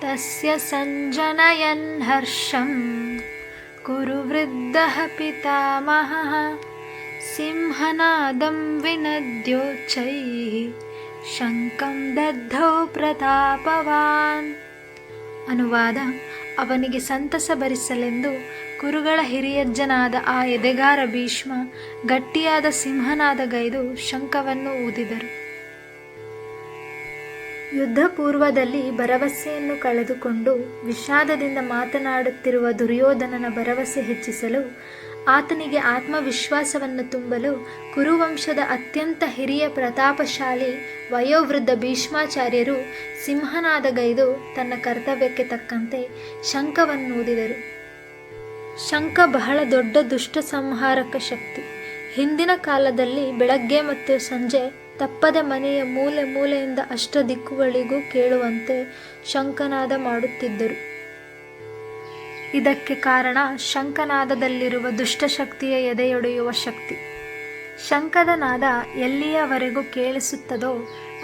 ತಸ್ಯ ಸಂಜನಯನ್ ಹರ್ಷಂ ಕುರು ವೃದ್ಧಃ ಪಿತಾಮಹಃ ಸಿಂಹನಾದಂ ವಿನದ್ಯೋಚ್ಚೈಃ ಶಂಖಂ ದದ್ಧೌ ಪ್ರತಾಪವಾನ್. ಅನುವಾದ: ಅವನಿಗೆ ಸಂತಸ ಭರಿಸಲೆಂದು ಕುರುಗಳ ಹಿರಿಯಜ್ಜನಾದ ಆ ಎದೆಗಾರ ಭೀಷ್ಮ ಗಟ್ಟಿಯಾದ ಸಿಂಹನಾದಗೈದು ಶಂಖವನ್ನು ಊದಿದರು. ಯುದ್ಧ ಪೂರ್ವದಲ್ಲಿ ಭರವಸೆಯನ್ನು ಕಳೆದುಕೊಂಡು ವಿಷಾದದಿಂದ ಮಾತನಾಡುತ್ತಿರುವ ದುರ್ಯೋಧನನ ಭರವಸೆ ಹೆಚ್ಚಿಸಲು, ಆತನಿಗೆ ಆತ್ಮವಿಶ್ವಾಸವನ್ನು ತುಂಬಲು ಕುರುವಂಶದ ಅತ್ಯಂತ ಹಿರಿಯ ಪ್ರತಾಪಶಾಲಿ ವಯೋವೃದ್ಧ ಭೀಷ್ಮಾಚಾರ್ಯರು ಸಿಂಹನಾದಗೈದು ತನ್ನ ಕರ್ತವ್ಯಕ್ಕೆ ತಕ್ಕಂತೆ ಶಂಖವನ್ನೂದಿದರು. ಶಂಖ ಬಹಳ ದೊಡ್ಡ ದುಷ್ಟ ಸಂಹಾರಕ ಶಕ್ತಿ. ಹಿಂದಿನ ಕಾಲದಲ್ಲಿ ಬೆಳಗ್ಗೆ ಮತ್ತು ಸಂಜೆ ತಪ್ಪದೆ ಮನೆಯ ಮೂಲೆ ಮೂಲೆಯಿಂದ ಅಷ್ಟ ದಿಕ್ಕುಗಳಿಗೂ ಕೇಳುವಂತೆ ಶಂಖನಾದ ಮಾಡುತ್ತಿದ್ದರು. ಇದಕ್ಕೆ ಕಾರಣ ಶಂಖನಾದದಲ್ಲಿರುವ ದುಷ್ಟಶಕ್ತಿಯ ಎದೆಯೊಡೆಯುವ ಶಕ್ತಿ. ಶಂಖದ ನಾದ ಎಲ್ಲಿಯವರೆಗೂ ಕೇಳಿಸುತ್ತದೋ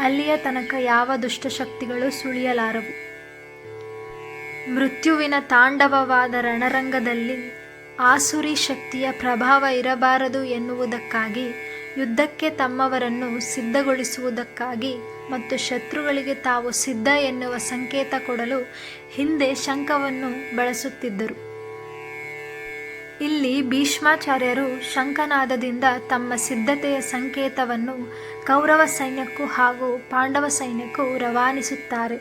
ಅಲ್ಲಿಯ ತನಕ ಯಾವ ದುಷ್ಟಶಕ್ತಿಗಳು ಸುಳಿಯಲಾರವು. ಮೃತ್ಯುವಿನ ತಾಂಡವವಾದ ರಣರಂಗದಲ್ಲಿ ಆಸುರಿ ಶಕ್ತಿಯ ಪ್ರಭಾವ ಇರಬಾರದು ಎನ್ನುವುದಕ್ಕಾಗಿ, ಯುದ್ಧಕ್ಕೆ ತಮ್ಮವರನ್ನು ಸಿದ್ಧಗೊಳಿಸುವುದಕ್ಕಾಗಿ ಮತ್ತು ಶತ್ರುಗಳಿಗೆ ತಾವು ಸಿದ್ಧ ಎನ್ನುವ ಸಂಕೇತ ಕೊಡಲು ಹಿಂದೆ ಶಂಖವನ್ನು ಬಳಸುತ್ತಿದ್ದರು. ಇಲ್ಲಿ ಭೀಷ್ಮಾಚಾರ್ಯರು ಶಂಖನಾದದಿಂದ ತಮ್ಮ ಸಿದ್ಧತೆಯ ಸಂಕೇತವನ್ನು ಕೌರವ ಸೈನ್ಯಕ್ಕೂ ಹಾಗೂ ಪಾಂಡವ ಸೈನ್ಯಕ್ಕೂ ರವಾನಿಸುತ್ತಾರೆ.